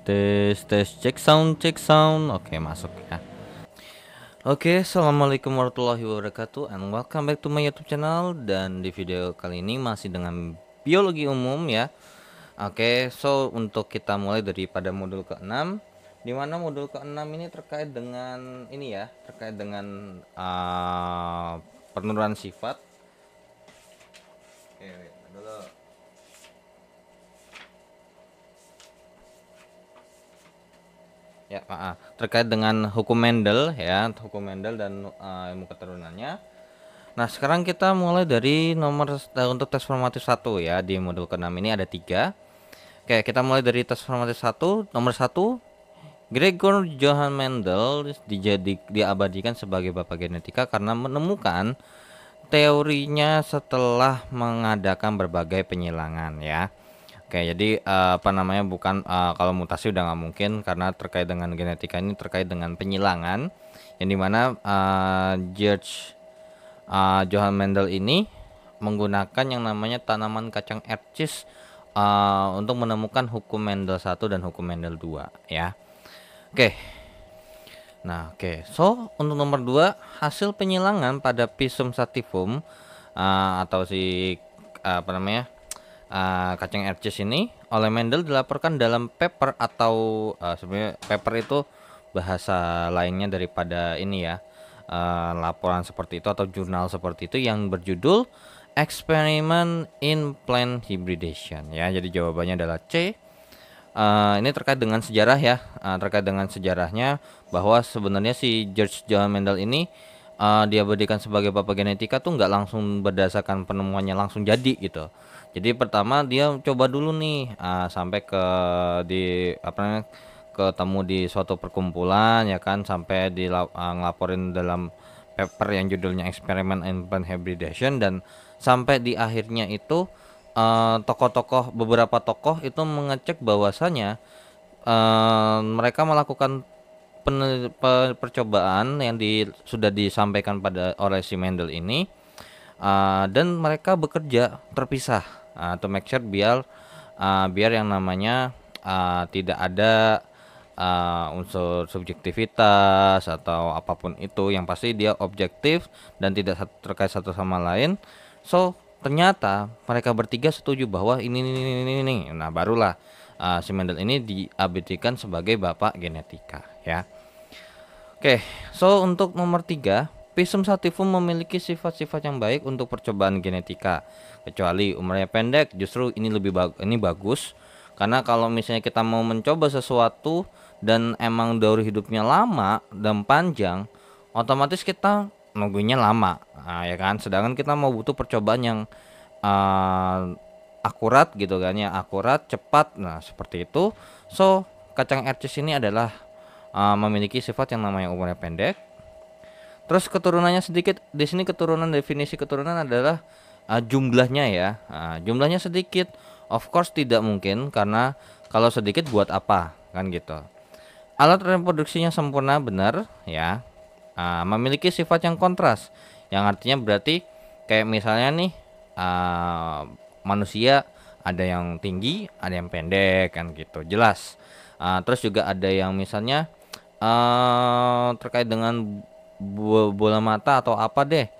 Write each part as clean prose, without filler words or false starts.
tes cek sound. Oke, masuk ya. Oke, assalamualaikum warahmatullahi wabarakatuh, and welcome back to my YouTube channel. Dan di video kali ini masih dengan biologi umum ya. Oke, so untuk kita mulai daripada modul ke-6, di mana modul ke-6 ini terkait dengan ini ya, terkait dengan penurunan sifat. Oke, dulu. Ya, terkait dengan hukum Mendel ya, hukum Mendel dan ilmu keturunannya. Nah, sekarang kita mulai dari untuk tes formatif 1 ya. Di modul ke-6 ini ada 3. Oke, kita mulai dari tes formatif 1. Nomor 1, Gregor Johann Mendel diabadikan sebagai bapak genetika karena menemukan teorinya setelah mengadakan berbagai penyilangan ya. Oke, jadi bukan kalau mutasi udah nggak mungkin karena terkait dengan genetika ini terkait dengan penyilangan yang dimana Johann Mendel ini menggunakan yang namanya tanaman kacang ercis untuk menemukan hukum Mendel 1 dan hukum Mendel 2 ya. Oke. Nah, so untuk nomor 2, hasil penyilangan pada Pisum sativum atau kacang ercis ini oleh Mendel dilaporkan dalam paper atau sebenarnya paper itu bahasa lainnya daripada ini ya, laporan seperti itu atau jurnal seperti itu yang berjudul Experiment in Plant Hybridation ya. Jadi jawabannya adalah C. Ini terkait dengan sejarah ya, terkait dengan sejarahnya bahwa sebenarnya si George Johann Mendel ini diabadikan sebagai bapak genetika tuh nggak langsung berdasarkan penemuannya langsung jadi gitu. Jadi pertama dia coba dulu nih sampai ketemu di suatu perkumpulan ya kan, sampai ngelaporin dalam paper yang judulnya Experiment in Plant Hybridation, dan sampai di akhirnya itu beberapa tokoh itu mengecek bahwasanya mereka melakukan percobaan yang sudah disampaikan oleh si Mendel ini, dan mereka bekerja terpisah to make sure biar yang namanya tidak ada unsur subjektivitas atau apapun itu, yang pasti dia objektif dan tidak terkait satu sama lain. So ternyata mereka bertiga setuju bahwa ini. Nah, barulah si Mendel ini diabadikan sebagai bapak genetika ya. Oke, so untuk nomor 3, Pisum sativum memiliki sifat-sifat yang baik untuk percobaan genetika. Kecuali umurnya pendek, justru ini ini bagus. Karena kalau misalnya kita mau mencoba sesuatu dan emang daur hidupnya lama dan panjang, otomatis kita nunggunya lama, ya kan. Sedangkan kita mau butuh percobaan yang akurat gitu kan ya, akurat, cepat. Nah, seperti itu. So, kacang ercis ini adalah memiliki sifat yang namanya umurnya pendek. Terus keturunannya sedikit. Di sini definisi keturunan adalah jumlahnya ya. Jumlahnya sedikit. Of course tidak mungkin, karena kalau sedikit buat apa kan gitu. Alat reproduksinya sempurna, benar ya. Memiliki sifat yang kontras, yang artinya berarti kayak misalnya nih manusia ada yang tinggi, ada yang pendek kan gitu, jelas. Terus juga ada yang misalnya terkait dengan bola mata atau apa deh.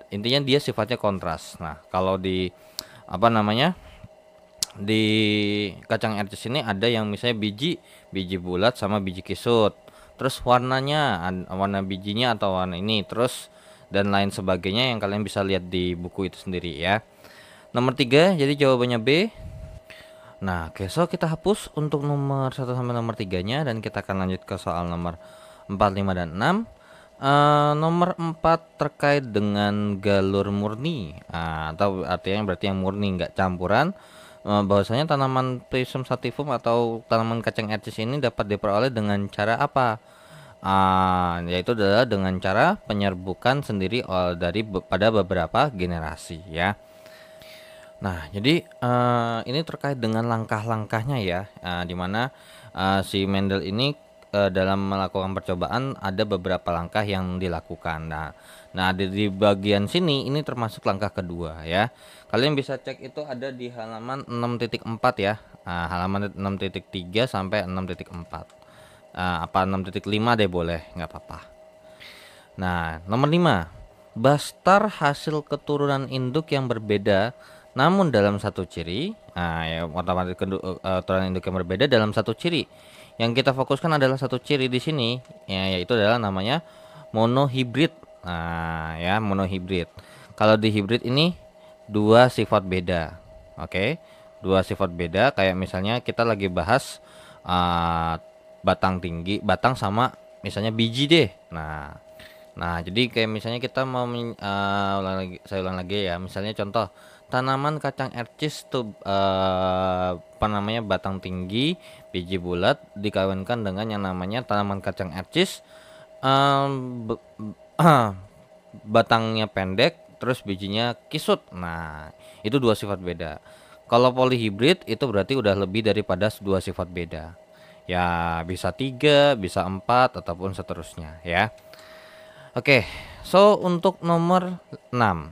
Intinya dia sifatnya kontras. Nah, kalau di di kacang ercis ini ada yang misalnya biji bulat sama biji kisut. Terus warnanya, warna bijinya atau warna ini, terus dan lain sebagainya yang kalian bisa lihat di buku itu sendiri ya. Nomor 3, jadi jawabannya B. Nah, so kita hapus untuk nomor 1 sampai nomor 3-nya, dan kita akan lanjut ke soal nomor 4, 5, dan 6. Nomor 4 terkait dengan galur murni, atau artinya berarti yang murni, nggak campuran. Bahwasanya tanaman Pisum sativum atau tanaman kacang ercis ini dapat diperoleh dengan cara apa? Yaitu adalah dengan cara penyerbukan sendiri pada beberapa generasi ya. Nah, jadi ini terkait dengan langkah-langkahnya ya, dimana si Mendel ini dalam melakukan percobaan ada beberapa langkah yang dilakukan. Nah di bagian sini ini termasuk langkah kedua ya. Kalian bisa cek itu ada di halaman 6.4 ya. Halaman 6.3 sampai 6.4. Apa 6.5 deh boleh, nggak apa-apa. Nah, nomor 5. Bastar hasil keturunan induk yang berbeda namun dalam satu ciri. Nah, ya otomatis keturunan induk yang berbeda dalam satu ciri. Yang kita fokuskan adalah satu ciri di sini, ya, yaitu adalah namanya monohibrid. Nah, ya monohibrid. Kalau di hibrid ini dua sifat beda. Oke. Dua sifat beda kayak misalnya kita lagi bahas batang tinggi, batang sama misalnya biji deh. Nah, jadi kayak misalnya kita mau saya ulang lagi ya. Misalnya contoh tanaman kacang ercis tuh apa namanya batang tinggi, biji bulat dikawinkan dengan yang namanya tanaman kacang ercis batangnya pendek, terus bijinya kisut. Nah, itu dua sifat beda. Kalau polyhybrid itu berarti udah lebih daripada dua sifat beda. Ya, bisa 3, bisa 4 ataupun seterusnya ya. Oke, so untuk nomor 6.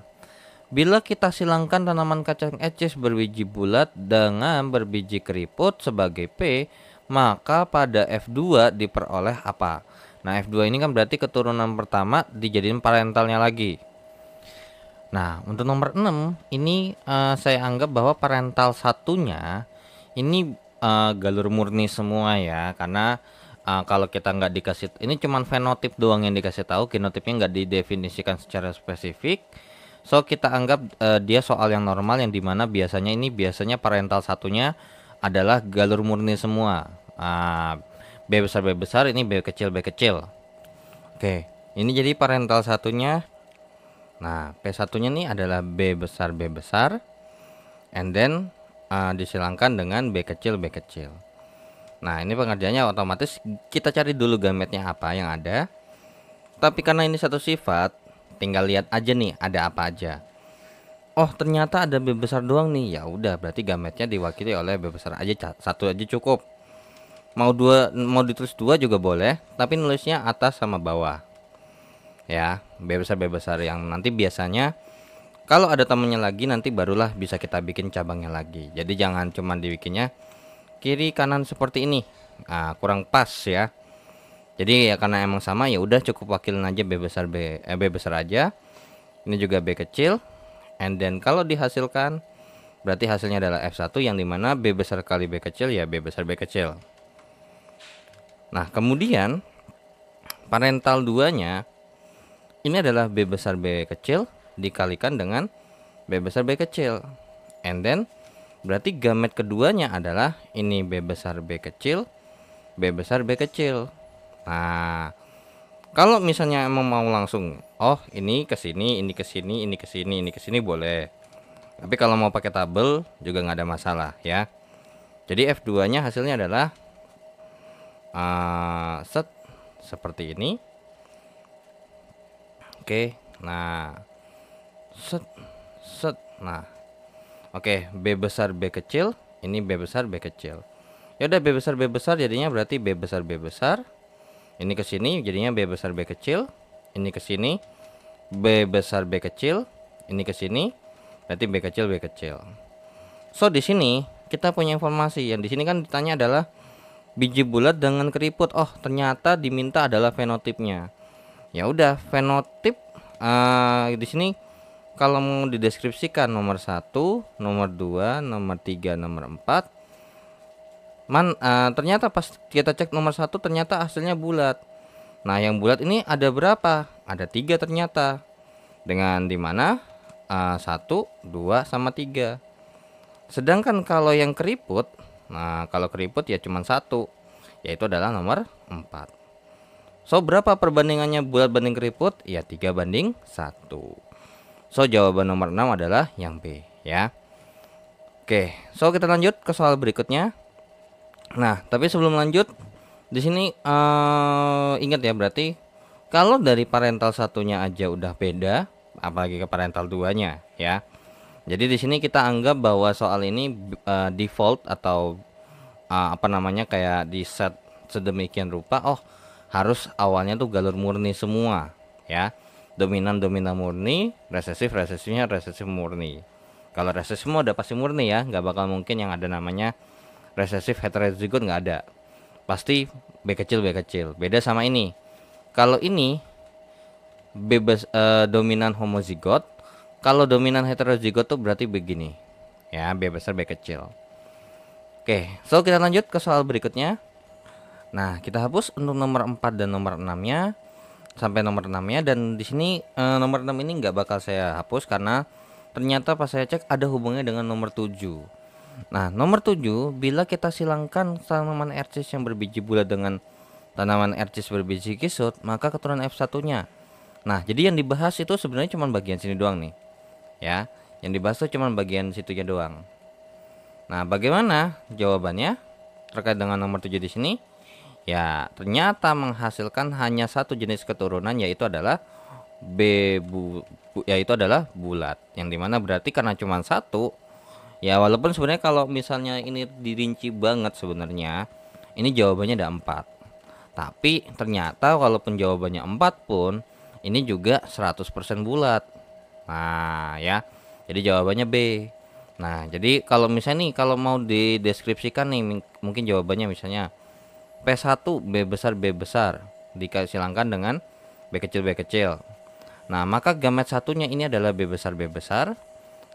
Bila kita silangkan tanaman kacang ercis berbiji bulat dengan berbiji keriput sebagai P, maka pada F2 diperoleh apa? Nah, F2 ini kan berarti keturunan pertama dijadiin parentalnya lagi. Nah, untuk nomor 6 ini saya anggap bahwa parental satunya ini galur murni semua ya, karena kalau kita nggak dikasih, ini cuman fenotip doang yang dikasih tahu, genotipnya nggak didefinisikan secara spesifik. So kita anggap dia soal yang normal, yang dimana biasanya parental satunya adalah galur murni semua. B besar B besar, ini B kecil B kecil. Oke, ini jadi parental satunya. Nah, P satunya nih adalah B besar B besar, and then disilangkan dengan B kecil B kecil. Nah, ini pengerjaannya otomatis kita cari dulu gametnya apa yang ada. Tapi karena ini satu sifat, tinggal lihat aja nih ada apa aja. Oh, ternyata ada B besar doang nih. Ya udah, berarti gametnya diwakili oleh B besar aja, satu aja cukup. Mau ditulis dua juga boleh, tapi nulisnya atas sama bawah. Ya, B besar yang nanti biasanya kalau ada temennya lagi nanti barulah bisa kita bikin cabangnya lagi. Jadi jangan cuma dibikinnya kiri kanan seperti ini. Kurang pas ya. Jadi ya karena emang sama, ya udah cukup wakilin aja B besar aja. Ini juga B kecil. And then kalau dihasilkan berarti hasilnya adalah F1, yang dimana B besar kali B kecil ya B besar B kecil. Nah, kemudian parental 2-nya ini adalah B besar B kecil dikalikan dengan B besar B kecil. And then berarti gamet keduanya adalah ini B besar B kecil, B besar B kecil. Nah, kalau misalnya emang mau langsung, oh ini ke sini, ini ke sini, ini ke sini, ini ke sini boleh. Tapi kalau mau pakai tabel juga nggak ada masalah ya. Jadi F2-nya hasilnya adalah seperti ini. Oke, nah nah. Oke, B besar B kecil, ini B besar B kecil. Ya udah, B besar B besar jadinya berarti B besar B besar. Ini ke sini jadinya B besar B kecil. Ini ke sini B besar B kecil. Ini ke sini berarti B kecil B kecil. So di sini kita punya informasi. Yang di sini kan ditanya adalah biji bulat dengan keriput. Oh, ternyata diminta adalah fenotipnya. Ya udah, fenotip di sini kalau mau dideskripsikan nomor 1, nomor 2, nomor 3, nomor 4. Ternyata pas kita cek nomor 1 ternyata hasilnya bulat. Nah, yang bulat ini ada berapa? Ada 3 ternyata. Dengan dimana 1, 2, sama 3. Sedangkan kalau yang keriput, nah kalau keriput ya cuma 1, yaitu adalah nomor 4. So berapa perbandingannya bulat banding keriput? Ya 3:1. So jawaban nomor 6 adalah yang B ya. Oke, so kita lanjut ke soal berikutnya. Nah, tapi sebelum lanjut di sini ingat ya, berarti kalau dari parental satunya aja udah beda, apalagi ke parental 2-nya ya. Jadi di sini kita anggap bahwa soal ini default atau apa namanya kayak di set sedemikian rupa, oh harus awalnya tuh galur murni semua ya. Dominan murni, resesifnya resesif murni. Kalau resesif mah udah pasti murni ya, nggak bakal mungkin yang ada namanya resesif heterozigot, nggak ada. Pasti B kecil. Beda sama ini. Kalau ini bebas dominan homozigot. Kalau dominan heterozigot tuh berarti begini. Ya, B besar B kecil. Oke, so kita lanjut ke soal berikutnya. Nah, kita hapus untuk nomor 4 dan nomor 6-nya. Sampai nomor 6-nya, dan di sini nomor 6 ini nggak bakal saya hapus karena ternyata pas saya cek ada hubungannya dengan nomor 7. Nah, nomor 7, bila kita silangkan tanaman ercis yang berbiji bulat dengan tanaman ercis berbiji kisut, maka keturunan F1-nya. Nah, jadi yang dibahas itu sebenarnya cuma bagian sini doang nih. Ya, yang dibahas itu cuma bagian situnya doang. Nah, bagaimana jawabannya terkait dengan nomor 7 di sini? Ya, ternyata menghasilkan hanya satu jenis keturunan, yaitu adalah yaitu adalah bulat. Yang dimana berarti karena cuma satu, ya walaupun sebenarnya kalau misalnya ini dirinci banget sebenarnya, ini jawabannya ada 4. Tapi ternyata walaupun jawabannya 4 pun, ini juga 100% bulat. Nah ya, jadi jawabannya B. Nah, jadi kalau misalnya nih, kalau mau dideskripsikan nih, mungkin jawabannya misalnya P1 B besar dikasihkan dengan B kecil. Nah, maka gamet satunya ini adalah B besar,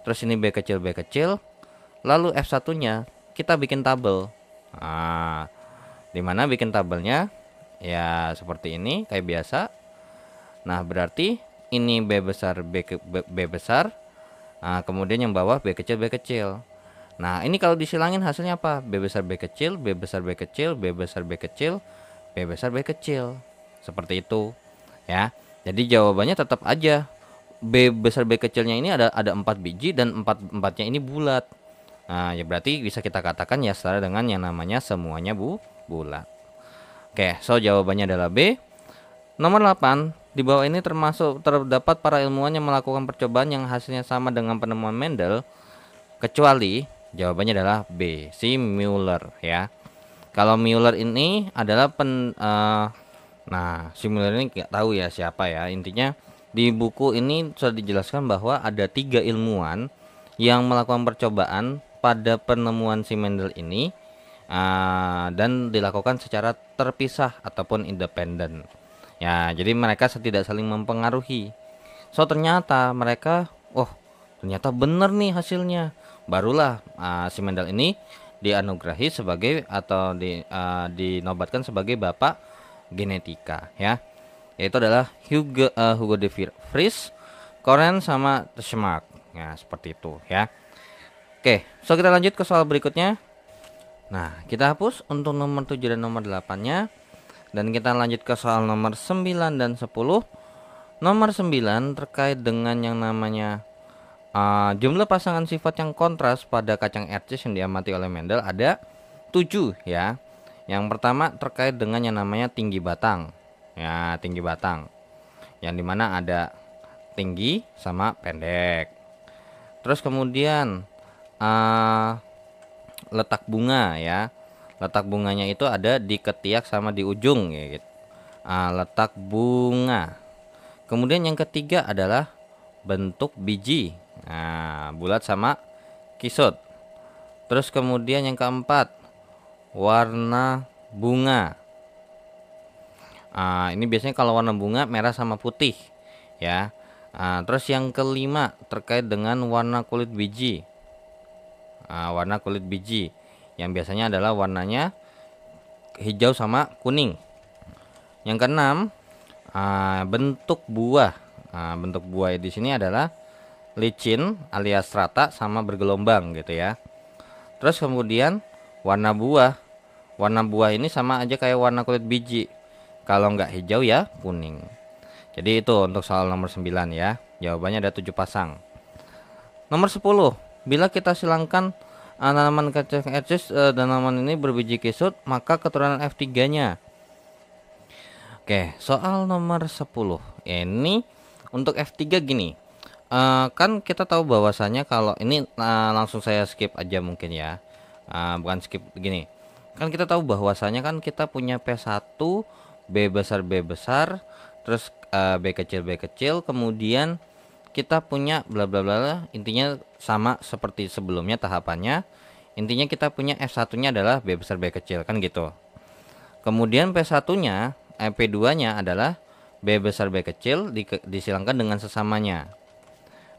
terus ini B kecil, lalu F1-nya kita bikin tabel. Nah, dimana bikin tabelnya ya seperti ini kayak biasa. Nah, berarti ini B besar, B besar. Nah, kemudian yang bawah B kecil. Nah, ini kalau disilangin hasilnya apa? B besar B kecil, B besar B kecil, B besar B kecil, B besar B kecil. Seperti itu, ya. Jadi jawabannya tetap aja B besar B kecilnya ini ada 4 biji dan empatnya ini bulat. Nah, ya berarti bisa kita katakan ya setara dengan yang namanya semuanya bulat. Oke, so jawabannya adalah B. Nomor 8, di bawah ini terdapat para ilmuwan yang melakukan percobaan yang hasilnya sama dengan penemuan Mendel, kecuali jawabannya adalah B, si Müller ya. Kalau Müller ini adalah nah, si Müller ini nggak tahu ya siapa ya. Intinya di buku ini sudah dijelaskan bahwa ada 3 ilmuwan yang melakukan percobaan pada penemuan si Mendel ini, dan dilakukan secara terpisah ataupun independen. Ya, jadi mereka tidak saling mempengaruhi. So ternyata mereka, ternyata bener nih hasilnya. Barulah si Mendel ini dianugerahi sebagai atau dinobatkan sebagai bapak genetika ya. Yaitu adalah Hugo de Vries, Koren sama Schmark. Ya, seperti itu ya. Oke, so kita lanjut ke soal berikutnya. Nah, kita hapus untuk nomor 7 dan nomor 8-nya. Dan kita lanjut ke soal nomor 9 dan 10. Nomor 9 terkait dengan yang namanya jumlah pasangan sifat yang kontras pada kacang ercis yang diamati oleh Mendel ada 7 ya. Yang pertama terkait dengan yang namanya tinggi batang. Ya, tinggi batang. Yang dimana ada tinggi sama pendek. Terus kemudian letak bunga ya. Letak bunganya itu ada di ketiak sama di ujung ya gitu. Letak bunga. Kemudian yang ketiga adalah bentuk biji. Nah, bulat sama kisut. Terus kemudian yang keempat, warna bunga. Ini biasanya kalau warna bunga merah sama putih ya. Terus yang kelima terkait dengan warna kulit biji. Warna kulit biji yang biasanya adalah warnanya hijau sama kuning. Yang keenam, bentuk buah. Bentuk buah di sini adalah licin alias rata sama bergelombang gitu ya. Terus kemudian warna buah. Warna buah ini sama aja kayak warna kulit biji. Kalau nggak hijau ya kuning. Jadi itu untuk soal nomor 9 ya. Jawabannya ada 7 pasang. Nomor 10, bila kita silangkan tanaman kacang ercis dan tanaman ini berbiji kisut, maka keturunan F3-nya. Oke, soal nomor 10. Ini untuk F3 gini. Kan kita tahu bahwasanya kalau ini langsung saya skip aja mungkin ya. Bukan skip gini. Kan kita tahu bahwasanya kan kita punya P1 B besar, terus B kecil, kemudian kita punya bla bla bla bla. Intinya sama seperti sebelumnya tahapannya. Intinya kita punya F1-nya adalah B besar B kecil kan gitu. Kemudian P1-nya, P2-nya adalah B besar B kecil disilangkan dengan sesamanya.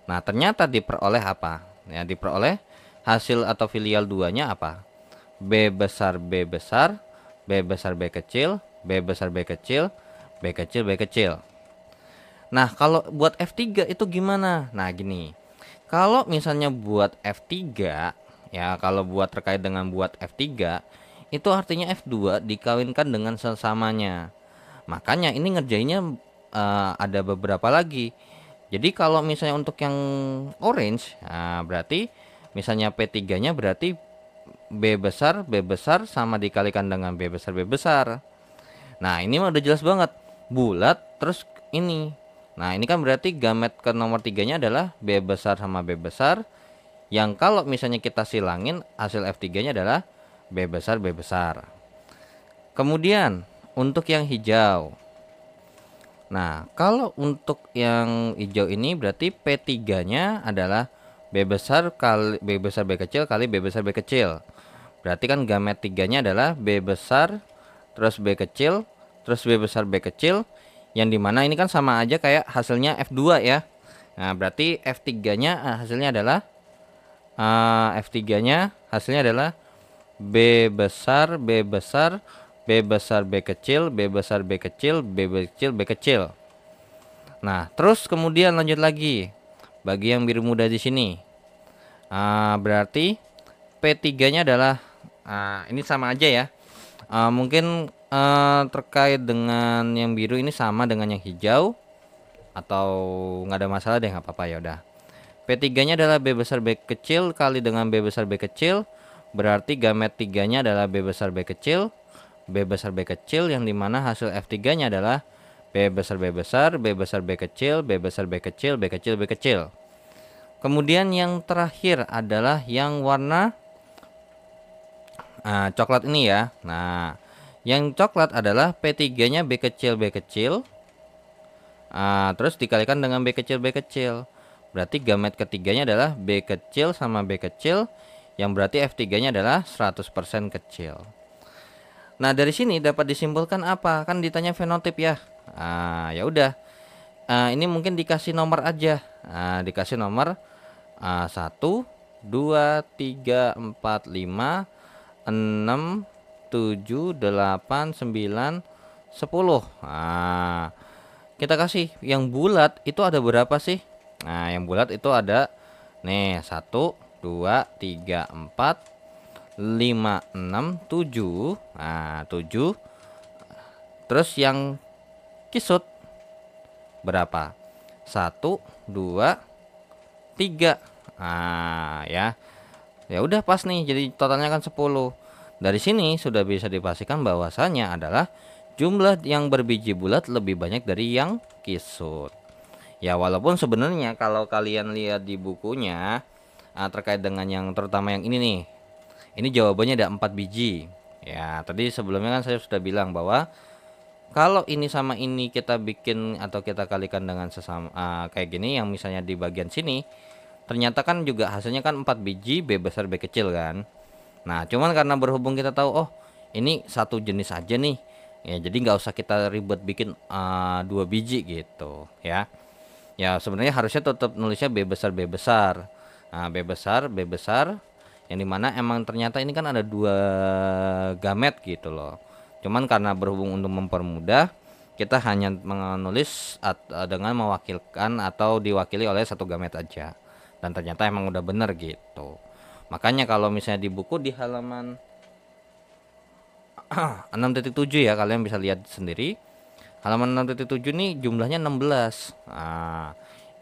Nah, ternyata diperoleh apa? Ya, diperoleh hasil atau filial 2-nya apa? B besar B besar, B besar B kecil, B besar B kecil, B kecil B kecil. Nah, kalau buat F3 itu gimana? Nah, gini. Kalau misalnya buat F3, ya kalau buat terkait dengan buat F3, itu artinya F2 dikawinkan dengan sesamanya. Makanya ini ngerjainnya ada beberapa lagi. Jadi kalau misalnya untuk yang orange, nah berarti misalnya P3-nya berarti B besar sama dikalikan dengan B besar B besar. Nah, ini mah udah jelas banget. Bulat terus ini. Nah, ini kan berarti gamet ke nomor 3-nya adalah B besar sama B besar. Yang kalau misalnya kita silangin hasil F3-nya adalah B besar B besar. Kemudian untuk yang hijau. Nah, kalau untuk yang hijau ini berarti P3-nya adalah B besar kali B besar B kecil kali B besar B kecil. Berarti kan gamet 3-nya adalah B besar terus B kecil terus B besar B kecil, yang dimana ini kan sama aja kayak hasilnya F2 ya. Nah, berarti F3-nya hasilnya adalah F3-nya hasilnya adalah B besar B besar B besar B kecil B besar B kecil B kecil B kecil. Nah, terus kemudian lanjut lagi bagi yang biru muda di sini. Berarti P3-nya adalah ini sama aja ya. Mungkin terkait dengan yang biru ini sama dengan yang hijau atau nggak ada masalah deh, nggak apa-apa ya udah. P3-nya adalah B besar B kecil kali dengan B besar B kecil. Berarti gamet 3-nya adalah B besar B kecil, B besar B kecil, yang dimana hasil F3-nya adalah B besar B besar, B besar B kecil, B besar B kecil, B kecil B kecil. Kemudian yang terakhir adalah yang warna coklat ini ya. Nah, yang coklat adalah P3-nya B kecil B kecil, terus dikalikan dengan B kecil B kecil. Berarti gamet ketiganya adalah B kecil sama B kecil, yang berarti F3-nya adalah 100% kecil. Nah, dari sini dapat disimpulkan apa? Kan ditanya fenotip ya. Ya udah. Ini mungkin dikasih nomor aja. Dikasih nomor 1, 2, 3, 4, 5, 6, 7, 8, 9, 10. Kita kasih yang bulat itu ada berapa sih? Nah, yang bulat itu ada nih 1, 2, 3, 4, 5, 6, 7. Nah, 7. Terus yang kisut berapa? 1, 2, 3. Ya. Ya udah pas nih, jadi totalnya kan 10. Dari sini sudah bisa dipastikan bahwasanya adalah jumlah yang berbiji bulat lebih banyak dari yang kisut. Ya, walaupun sebenarnya kalau kalian lihat di bukunya terkait dengan yang terutama yang ini nih. Ini jawabannya ada 4 biji. Ya, tadi sebelumnya kan saya sudah bilang bahwa kalau ini sama ini kita bikin atau kita kalikan dengan sesama kayak gini, yang misalnya di bagian sini ternyata kan juga hasilnya kan 4 biji B besar B kecil kan. Nah, cuman karena berhubung kita tahu ini satu jenis aja nih. Ya, jadi nggak usah kita ribet bikin 2 biji gitu ya. Ya, sebenarnya harusnya tetap nulisnya B besar B besar. B besar B besar, yang dimana emang ternyata ini kan ada 2 gamet gitu loh. Cuman karena berhubung untuk mempermudah, kita hanya menulis dengan mewakilkan atau diwakili oleh satu gamet aja. Dan ternyata emang udah bener gitu. Makanya kalau misalnya di buku di halaman 6.7 ya, kalian bisa lihat sendiri. Halaman 6.7 nih jumlahnya 16.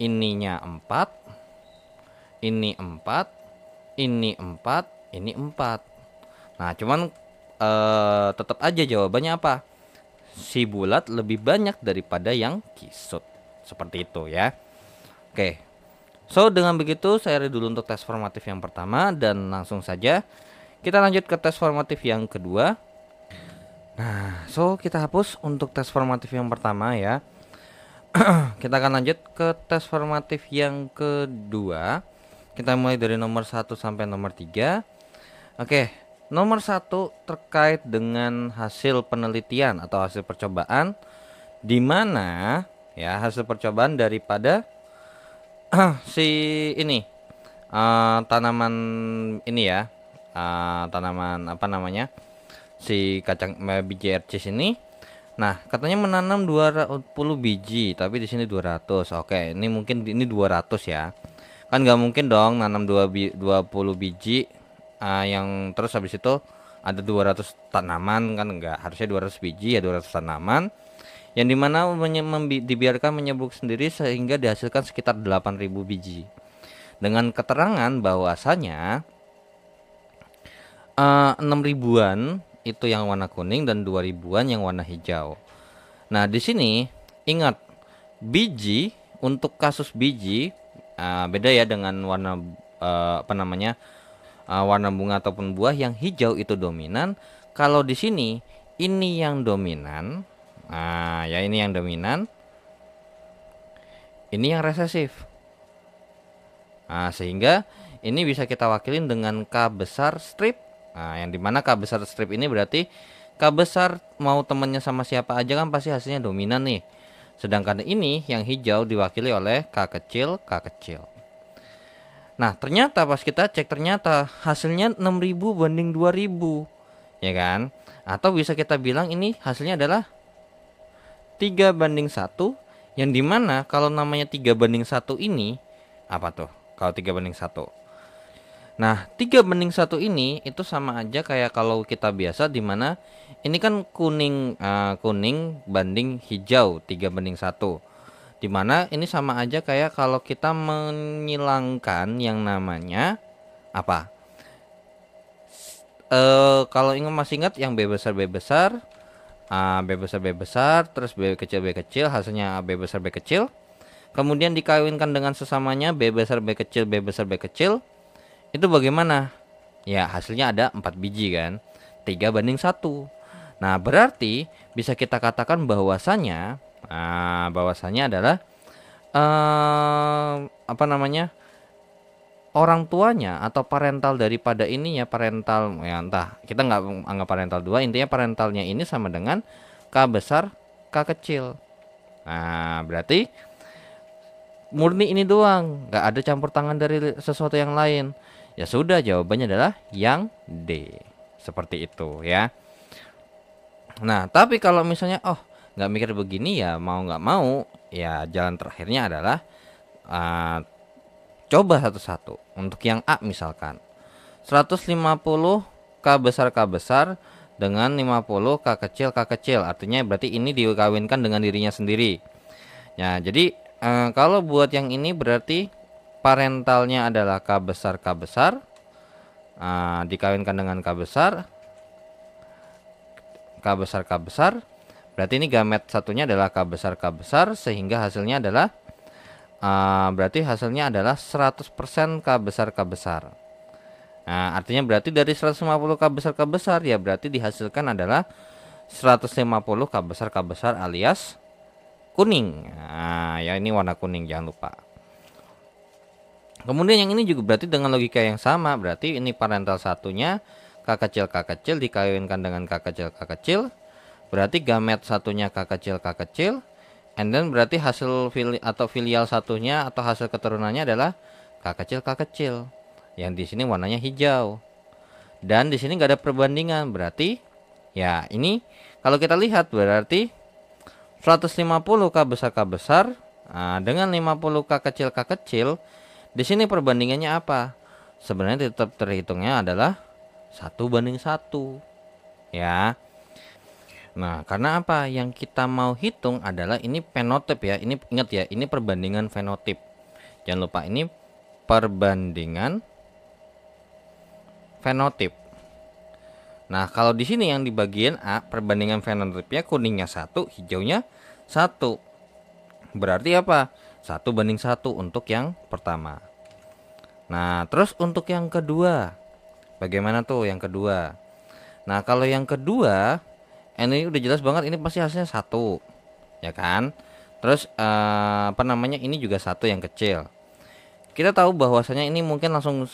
Ininya 4, ini 4, ini 4, ini 4. Nah, cuman tetap aja jawabannya apa? Si bulat lebih banyak daripada yang kisut. Seperti itu ya. Oke. So, dengan begitu saya dulu untuk tes formatif yang pertama, dan langsung saja Kita lanjut ke tes formatif yang kedua. Nah, kita hapus untuk tes formatif yang pertama ya. Kita akan lanjut ke tes formatif yang kedua. Kita mulai dari nomor 1 sampai nomor 3. Oke, nomor 1 terkait dengan hasil penelitian atau hasil percobaan, di mana ya hasil percobaan daripada si ini tanaman ini ya, tanaman apa namanya, si kacang biji RCS ini. Nah, katanya menanam 200 biji, tapi di sini 200. Oke, ini mungkin ini 200 ya. Kan nggak mungkin dong nanam 20 biji yang terus habis itu ada 200 tanaman, kan enggak. Harusnya 200 biji ya 200 tanaman. Yang dimana dibiarkan menyebruk sendiri sehingga dihasilkan sekitar 8.000 biji. Dengan keterangan bahwasanya 6 ribuan itu yang warna kuning dan 2 ribuan yang warna hijau. Nah, di sini ingat biji, untuk kasus biji beda ya dengan warna warna bunga ataupun buah. Yang hijau itu dominan. Kalau di sini ini yang dominan. Nah, ya ini yang dominan. Ini yang resesif. Nah, sehingga ini bisa kita wakilin dengan K besar strip. Nah, yang dimana K besar strip ini berarti K besar mau temennya sama siapa aja kan pasti hasilnya dominan nih. Sedangkan ini yang hijau diwakili oleh K kecil, K kecil. Nah, ternyata pas kita cek ternyata hasilnya 6.000 banding 2.000. Ya kan? Atau bisa kita bilang ini hasilnya adalah 3 banding 1. Yang dimana kalau namanya 3 banding 1 ini apa tuh? Kalau 3 banding 1. Nah, 3 banding 1 ini itu sama aja kayak kalau kita biasa, dimana ini kan kuning banding hijau 3 banding 1. Dimana ini sama aja kayak kalau kita menghilangkan yang namanya apa? Kalau masih ingat yang B besar B besar, B besar B besar, terus B kecil hasilnya B besar B kecil. Kemudian dikawinkan dengan sesamanya B besar B kecil B besar B kecil. Itu bagaimana? Ya, hasilnya ada 4 biji kan. 3 banding 1. Nah, berarti bisa kita katakan bahwasanya adalah orang tuanya atau parental daripada ini ya, parental ya, entah kita nggak anggap parental 2, intinya parentalnya ini sama dengan K besar K kecil. Nah, berarti murni ini doang, nggak ada campur tangan dari sesuatu yang lain. Ya sudah, jawabannya adalah yang D. Seperti itu ya. Nah, tapi kalau misalnya nggak mikir begini ya, mau nggak mau ya jalan terakhirnya adalah coba satu-satu. Untuk yang A misalkan 150 K besar dengan 50 K kecil. Artinya berarti ini dikawinkan dengan dirinya sendiri. Ya, jadi kalau buat yang ini berarti parentalnya adalah K besar dikawinkan dengan K besar. Berarti ini gamet satunya adalah K besar, sehingga hasilnya adalah berarti hasilnya adalah 100% K besar. Nah, artinya berarti dari 150 K besar ya berarti dihasilkan adalah 150 K besar alias kuning. Nah, ya ini warna kuning, jangan lupa. Kemudian yang ini juga berarti dengan logika yang sama, berarti ini parental satunya K kecil dikawinkan dengan K kecil. Berarti gamet satunya K kecil, and then berarti hasil filial satunya atau hasil keturunannya adalah K kecil. Yang di sini warnanya hijau. Dan di sini nggak ada perbandingan, berarti ya ini kalau kita lihat berarti 150 K besar dengan 50 K kecil. Di sini perbandingannya apa? Sebenarnya tetap terhitungnya adalah 1 banding 1. Ya. Nah, karena apa? Yang kita mau hitung adalah ini fenotip ya. Ini ingat ya, ini perbandingan fenotip. Jangan lupa ini perbandingan fenotip. Nah, kalau di sini yang di bagian A, perbandingan fenotipnya kuningnya 1, hijaunya 1. Berarti apa? 1 banding 1 untuk yang pertama. Nah, terus untuk yang kedua, Bagaimana tuh yang kedua? Nah, kalau yang kedua, ini udah jelas banget ini pasti hasilnya satu, ya kan? Terus apa namanya? Ini juga satu yang kecil. Kita tahu bahwasanya ini mungkin langsung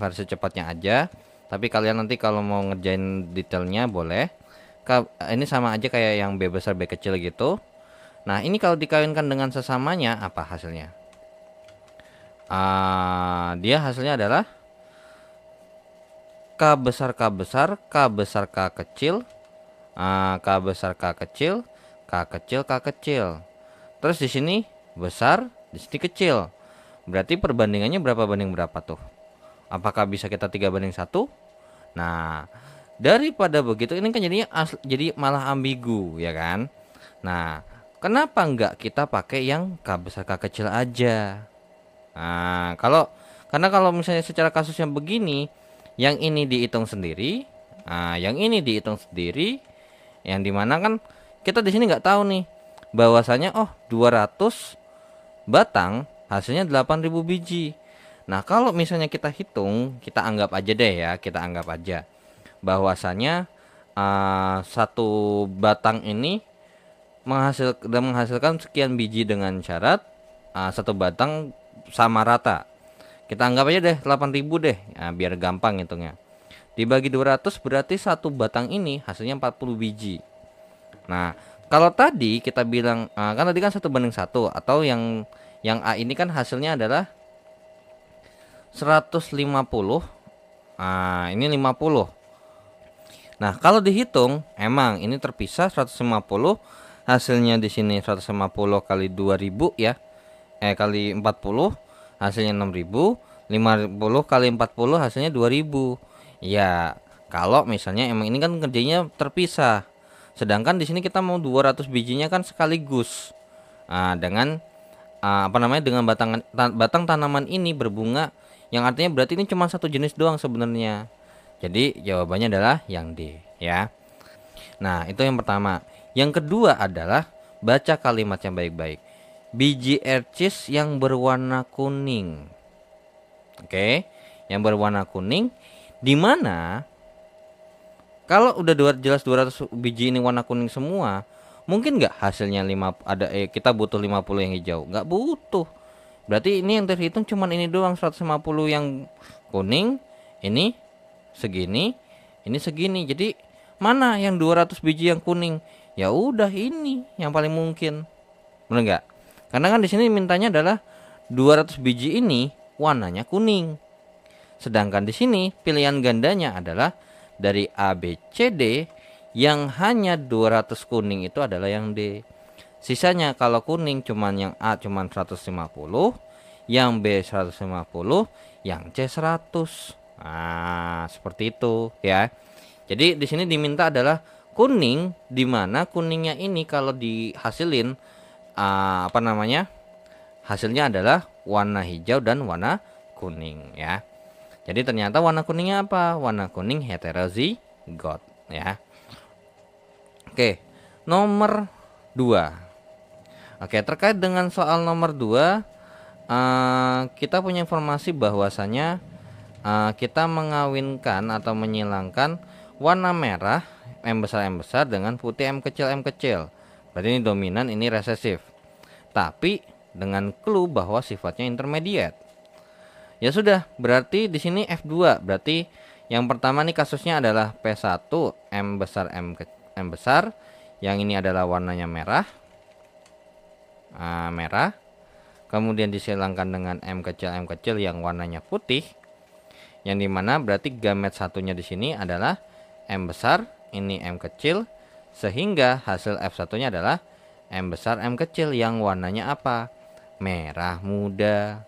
versi cepatnya aja. Tapi kalian nanti kalau mau ngerjain detailnya boleh. Ini sama aja kayak yang B besar B kecil gitu. Nah, ini kalau dikawinkan dengan sesamanya apa hasilnya? Dia hasilnya adalah K besar K besar K besar K kecil, K besar K kecil, K kecil K kecil. Terus di sini besar, di sini kecil. Berarti perbandingannya berapa banding berapa tuh? Apakah bisa kita 3:1? Nah, daripada begitu ini kan jadinya jadi malah ambigu, ya kan? Nah, kenapa enggak kita pakai yang K besar K kecil aja? Nah, karena kalau misalnya secara kasusnya begini, yang ini dihitung sendiri, yang ini dihitung sendiri, yang dimana kan kita di sini nggak tahu nih bahwasanya 200 batang hasilnya 8.000 biji. Nah, kalau misalnya kita hitung, kita anggap aja deh ya, kita anggap aja bahwasanya satu batang ini menghasilkan sekian biji dengan syarat satu batang sama rata. Kita anggap aja deh 8.000 deh, biar gampang hitungnya. Dibagi 200 berarti satu batang ini hasilnya 40 biji. Nah, kalau tadi kita bilang kan tadi kan 1:1 atau yang A ini kan hasilnya adalah 150. Ini 50. Nah, kalau dihitung emang ini terpisah 150, hasilnya di sini 150 kali 2000 ya. Kali 40 hasilnya 6000, 50 kali 40 hasilnya 2000. Ya, kalau misalnya emang ini kan kerjanya terpisah. Sedangkan di sini kita mau 200 bijinya kan sekaligus. Dengan dengan batang tanaman ini berbunga, yang artinya berarti ini cuma satu jenis doang sebenarnya. Jadi jawabannya adalah yang D ya. Nah, itu yang pertama. Yang kedua adalah baca kalimatnya baik-baik. Biji ercis yang berwarna kuning. Oke, yang berwarna kuning, di mana kalau udah jelas 200 biji ini warna kuning semua, mungkin nggak hasilnya kita butuh 50 yang hijau? Nggak butuh. Berarti ini yang terhitung cuman ini doang, 150 yang kuning, ini segini, ini segini. Jadi mana yang 200 biji yang kuning? Ya udah ini yang paling mungkin. Benar nggak? Karena kan di sini mintanya adalah 200 biji ini warnanya kuning. Sedangkan di sini pilihan gandanya adalah dari A, B, C, D, yang hanya 200 kuning itu adalah yang D. Sisanya kalau kuning cuman yang A cuman 150, yang B 150, yang C 100. Nah, seperti itu ya. Jadi di sini diminta adalah kuning, di mana kuningnya ini kalau dihasilin hasilnya adalah warna hijau dan warna kuning ya. Jadi ternyata warna kuningnya apa? Warna kuning heterozigot ya. Oke, nomor 2. Oke, terkait dengan soal nomor 2, kita punya informasi bahwasanya kita mengawinkan atau menyilangkan warna merah M besar dengan putih M kecil. Berarti ini dominan, ini resesif. Tapi dengan clue bahwa sifatnya intermediate. Ya sudah, berarti di sini F2. Berarti yang pertama nih kasusnya adalah P1 M besar. Yang ini adalah warnanya merah. Merah. Kemudian disilangkan dengan M kecil yang warnanya putih. Yang dimana berarti gamet satunya di sini adalah M besar, ini M kecil, sehingga hasil F1-nya adalah M besar M kecil yang warnanya apa? Merah muda.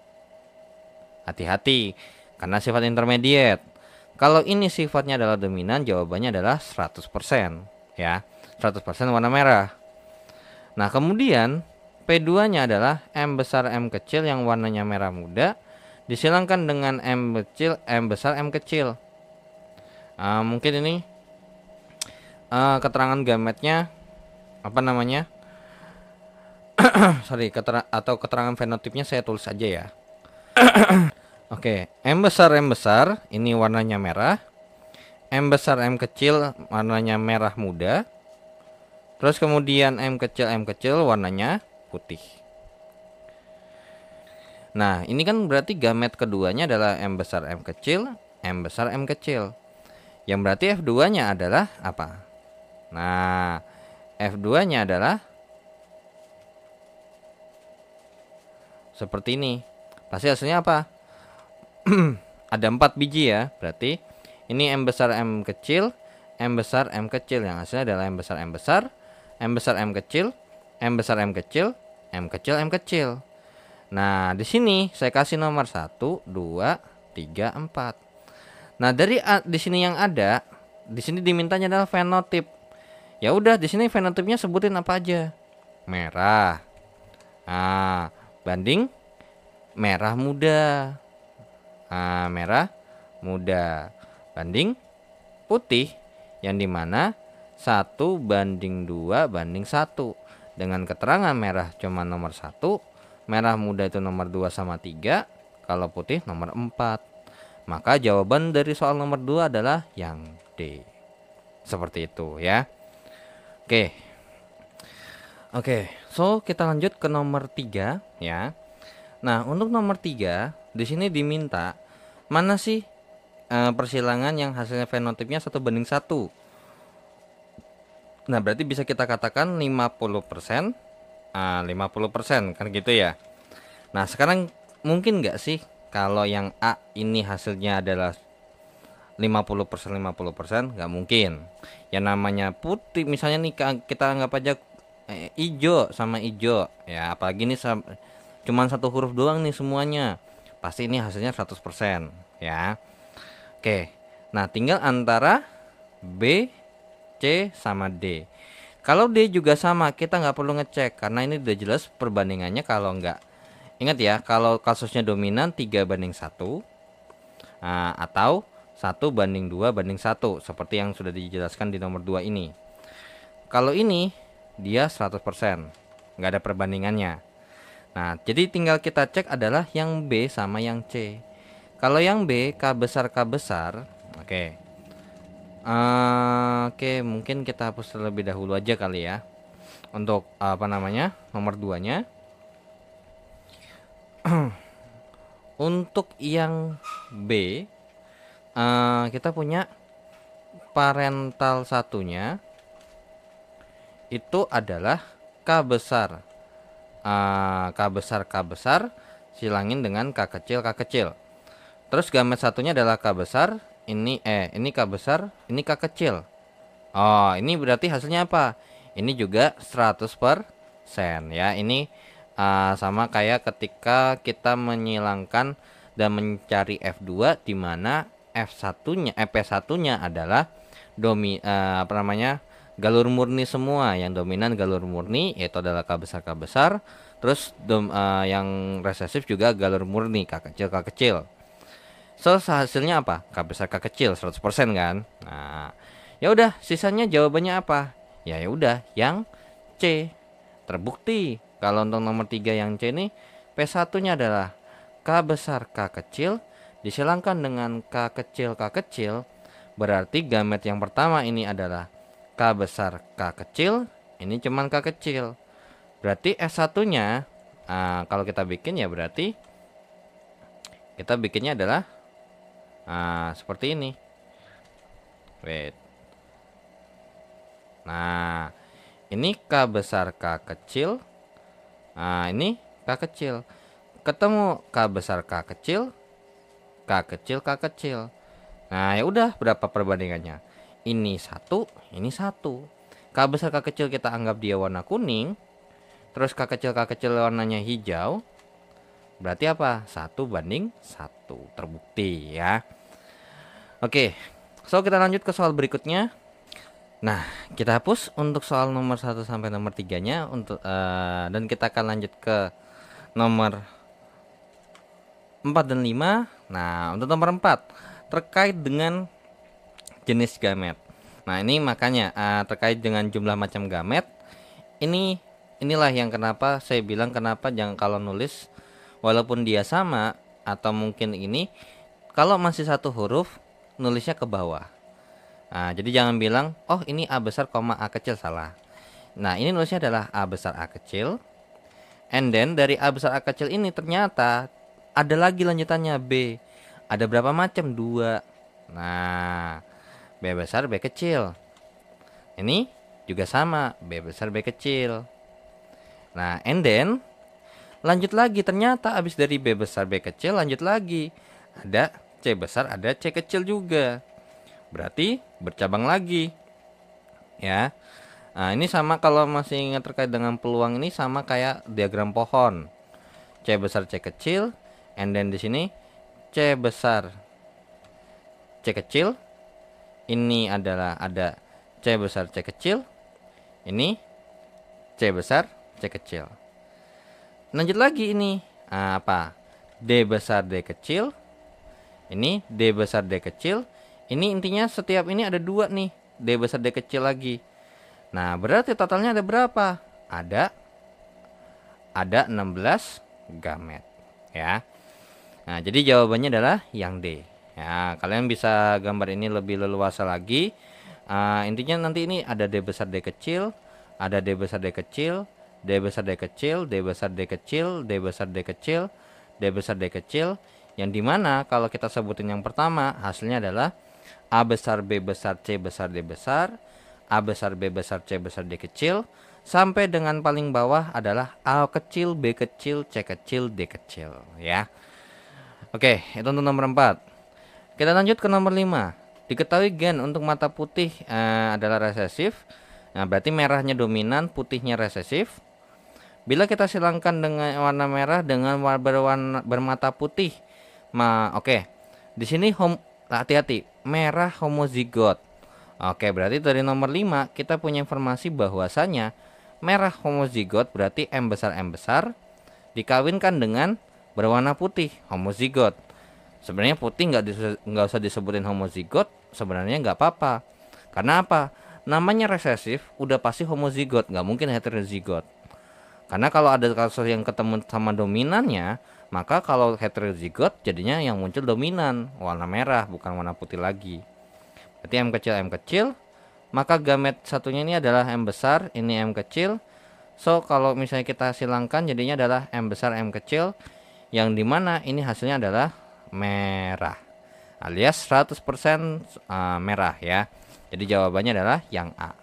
Hati-hati, karena sifat intermediate. Kalau ini sifatnya adalah dominan, jawabannya adalah 100% ya. 100% warna merah. Nah, kemudian P2-nya adalah M besar M kecil yang warnanya merah muda, disilangkan dengan M besar M kecil. Mungkin ini keterangan gametnya keterangan fenotipnya saya tulis aja ya. Oke, M besar ini warnanya merah. M besar M kecil warnanya merah muda. Terus kemudian M kecil warnanya putih. Nah, ini kan berarti gamet keduanya adalah M besar M kecil, M besar M kecil. Yang berarti F2-nya adalah apa? Nah, F2-nya adalah seperti ini. Pasti hasilnya apa? Ada 4 biji ya. Berarti ini M besar M kecil, M besar M kecil. Yang hasilnya adalah M besar M besar, M besar M kecil, M besar M kecil, M kecil M kecil. Nah, di sini saya kasih nomor 1, 2, 3, 4. Nah, dari di sini yang ada, di sini dimintanya adalah fenotip. Ya udah, di sini fenotipnya sebutin apa aja. Merah. Nah, banding merah muda. Nah, merah muda banding putih, yang dimana 1:2:1. Dengan keterangan merah cuma nomor 1, merah muda itu nomor 2 sama 3, kalau putih nomor 4. Maka jawaban dari soal nomor 2 adalah yang D. Seperti itu ya. Oke. Oke, so kita lanjut ke nomor 3 ya. Nah, untuk nomor 3 di sini diminta mana sih persilangan yang hasilnya fenotipnya 1:1. Nah, berarti bisa kita katakan 50%, 50% kan gitu ya. Nah, sekarang mungkin nggak sih kalau yang A ini hasilnya adalah 50%, 50%? Nggak mungkin. Yang namanya putih misalnya nih, kita anggap aja ijo sama ijo ya, apalagi ini cuman satu huruf doang nih semuanya. Pasti ini hasilnya 100% ya. Oke. Nah, tinggal antara B, C sama D. Kalau D juga sama, kita nggak perlu ngecek karena ini udah jelas perbandingannya. Kalau nggak, ingat ya, kalau kasusnya dominan 3:1, atau 1:2:1 seperti yang sudah dijelaskan di nomor 2 ini. Kalau ini dia 100%, nggak ada perbandingannya. Nah, jadi tinggal kita cek adalah yang B sama yang C. Kalau yang B K besar K besar, oke. Oke, mungkin kita hapus terlebih dahulu aja kali ya. Untuk apa namanya? Nomor 2-nya. Untuk yang B, kita punya parental satunya itu adalah K besar. K besar silangin dengan K kecil. Terus gamet satunya adalah K besar. Ini K besar, ini K kecil. Oh, ini berarti hasilnya apa? Ini juga 100% ya. Ini sama kayak ketika kita menyilangkan dan mencari F2, di mana P1-nya adalah galur murni semua. Yang dominan galur murni yaitu adalah K besar. Terus yang resesif juga galur murni K kecil. So, hasilnya apa? K besar K kecil 100% kan? Nah, ya udah, sisanya jawabannya apa? Ya udah, yang C. Terbukti kalau untuk nomor 3 yang C ini P1-nya adalah K besar K kecil disilangkan dengan K kecil, berarti gamet yang pertama ini adalah K besar K kecil, ini cuman K kecil. Berarti S1-nya kalau kita bikin ya berarti kita bikinnya adalah seperti ini. Wait. Nah, ini K besar K kecil. Nah, ini K kecil. Ketemu K besar K kecil, K kecil, K kecil. Nah, ya udah, berapa perbandingannya? Ini 1, ini 1. K besar K kecil kita anggap dia warna kuning. Terus K kecil warnanya hijau. Berarti apa? 1:1. Terbukti ya. Oke, so kita lanjut ke soal berikutnya. Nah, kita hapus untuk soal nomor 1 sampai nomor 3-nya dan kita akan lanjut ke nomor 4 dan 5. Nah, untuk nomor 4 terkait dengan jenis gamet. Nah, ini makanya terkait dengan jumlah macam gamet. Inilah yang kenapa saya bilang kenapa jangan kalau nulis walaupun dia sama, atau mungkin ini kalau masih satu huruf nulisnya ke bawah. Nah, jadi jangan bilang oh ini A besar koma A kecil, salah. Nah, ini nulisnya adalah A besar A kecil. And then dari A besar A kecil ini ternyata ada lagi lanjutannya B. Ada berapa macam? 2. Nah, B besar B kecil. Ini juga sama, B besar B kecil. Nah, and then lanjut lagi, ternyata habis dari B besar B kecil lanjut lagi. Ada C besar, ada C kecil juga. Berarti bercabang lagi. Ya. Nah, ini sama kalau masih ingat terkait dengan peluang, ini sama kayak diagram pohon. C besar C kecil, and then di sini C besar C kecil. Ini adalah ada C besar C kecil. Ini C besar C kecil. Lanjut lagi ini. Nah, apa? D besar D kecil. Ini D besar D kecil. Ini intinya setiap ini ada 2 nih. D besar D kecil lagi. Nah, berarti totalnya ada berapa? Ada 16 gamet, ya. Nah, jadi jawabannya adalah yang D. Ya, kalian bisa gambar ini lebih leluasa lagi. Intinya nanti ini ada D besar D kecil, ada D besar D kecil, D besar D kecil, D besar D kecil, D besar D kecil, D besar D kecil, yang dimana kalau kita sebutin yang pertama hasilnya adalah A besar B besar C besar D besar, A besar B besar C besar D kecil, sampai dengan paling bawah adalah A kecil B kecil C kecil D kecil, ya. Oke, itu untuk nomor 4. Kita lanjut ke nomor 5. Diketahui gen untuk mata putih adalah resesif. Nah, berarti merahnya dominan, putihnya resesif. Bila kita silangkan dengan warna merah dengan bermata putih, oke. Di sini hati-hati, merah homozigot. Oke, berarti dari nomor 5 kita punya informasi bahwasanya merah homozigot berarti M besar dikawinkan dengan berwarna putih homozigot. Sebenarnya putih nggak usah disebutin homozigot, sebenarnya nggak apa-apa. Karena apa? Namanya resesif, udah pasti homozigot, nggak mungkin heterozigot. Karena kalau ada kasus yang ketemu sama dominannya, maka kalau heterozigot jadinya yang muncul dominan warna merah, bukan warna putih lagi. Berarti M kecil, maka gamet satunya ini adalah M besar, ini M kecil. So, kalau misalnya kita silangkan jadinya adalah M besar M kecil, yang dimana ini hasilnya adalah merah, alias 100% merah, ya. Jadi jawabannya adalah yang A.